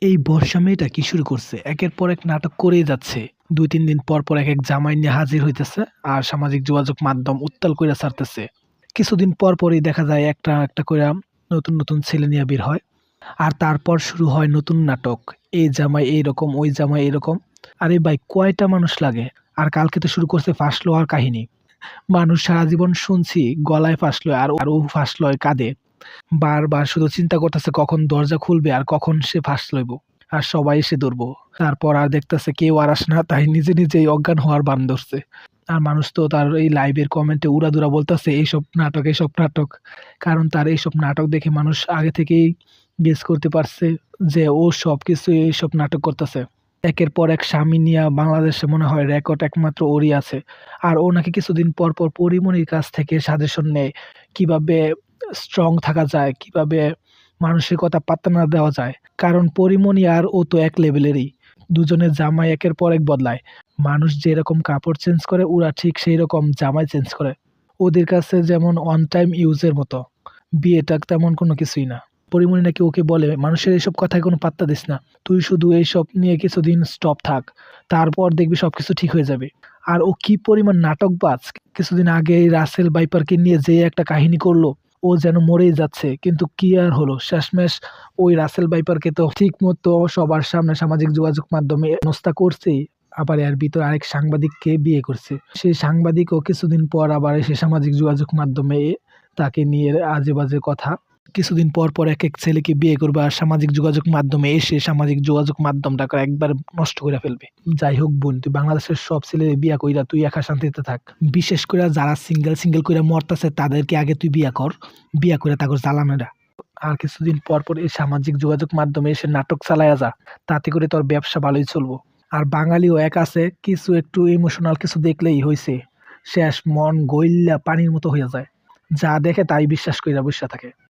এই বর্ষা মেয়েটা কি শুরু করছে? একের পর এক নাটক করেই যাচ্ছে। ২-৩ দিন পর, পর একেক জামাই নিয়ে হাজির হইতেছে আর সামাজিক যোগাযোগ মাধ্যম উত্তাল কইরা ছাড়তেছে। কিছুদিন পর, পরই দেখা যায় একটা, একটা কইরা নতুন, নতুন ছেলে নিয়া বের হয়। আর তারপর শুরু হয় নতুন নাটক। এই জামাই এইরকম, ওই জামাই এরকম। আরে ভাই কয়টা মানুষ লাগে? আর কালকে তো শুরু করছে ফাঁস লওয়ার কাহিনী। মানুষ সারা জীবন শুনছি গলায় ফাঁস লয় আর ও ফাঁস লয় কাঁধে। বারবার শুধু চিন্তা করতেছে কখন দরজা খুলবে আর কখন সে ফাঁস লইব। আর সবাই এসে ধরবো। তারপর আর দেখতেছে কেউ আর আসে না তাই নিজে নিজেই অজ্ঞান হওয়ার ভান ধরছে। আর মানুষ তো তার এই লাইভের কমেন্টে উড়াধুরা বলতেছে এইসব নাটক, এইসব নাটক। কারণ তার এইসব নাটক দেখে মানুষ আগে থেকেই গেস করতে পারছে যে ও সবকিছু এইসব নাটক করতেছে। একের পর এক স্বামী নিয়া বাংলাদেশে মনে হয় রেকর্ড একমাত্র ওরই আছে। আর ও নাকি কিছুদিন পর পর পরীমনির কাছ থেকে সাজেশন নেয় কিভাবে স্ট্রং থাকা যায়, কিভাবে মানুষের কথা পাত্তা না দেওয়া যায়। কারণ পরীমনি আর ও তো এক লেভেলেরই। দুজনের জামাই একের পর এক বদলায়। মানুষ যেরকম কাপড় চেঞ্জ করে ওরা ঠিক সেই রকম জামাই চেঞ্জ করে। ওদের কাছে যেমন ওয়ান টাইম ইউজের মতো। বিয়েটা তেমন কোনো কিছুই না। পরীমনি নাকি ওকে বলে, "মানুষের এসব কথায় কোনো পাত্তা দিস না। তুই শুধু এইসব নিয়ে কিছুদিন স্টপ থাক। তারপর দেখবি সবকিছু ঠিক হয়ে যাবে।" আর ও কি পরিমাণ নাটকবাজ! কিছুদিন আগে এই রাসেল ভাইপারকে নিয়ে যে একটা কাহিনী করলো, ও যেন মরেই যাচ্ছে। কিন্তু কি আর হলো? শেষমেশ ওই রাসেল ভাইপারকে তো ঠিকমতো সবার সামনে সামাজিক যোগাযোগ মাধ্যমে হেনস্থা করছেই। আবার এর ভিতর আরেক সাংবাদিককে বিয়ে করছে। সেই সাংবাদিকও কিছুদিন পর আবার এসে সামাজিক যোগাযোগ মাধ্যমে তাকে নিয়ে আজে-বাজে কথা। কিছুদিন পর, পর একেক ছেলেকে বিয়ে করবে আর সামাজিক যোগাযোগ মাধ্যমে এসে সামাজিক যোগাযোগ মাধ্যমটাকে একবার নষ্ট কইরা ফেলবে। যাই হোক বোন, তুই বাংলাদেশের সব ছেলেরে বিয়া কইরা তুই একা শান্তিতে থাক। বিশেষ কইরা যারা সিঙ্গেল কইরা মরতাছে তাদেরকে আগে তুই বিয়া কর। বিয়া কইরা তারপর জ্বালা মেডা। আর কিছুদিন পর, পর এই সামাজিক যোগাযোগ মাধ্যমে এসে নাটক চালায়া যা। তাতে করে তোর ব্যবসা ভালোই চলবো। আর বাঙালিও এক আছে, কিছু একটু ইমোশনাল কিছু দেখলেই হইছে। শেষ মন গইল্লা পানির মতো হইয়া যায়। যা দেখে তাই বিশ্বাস কইরা বইসা থাকে।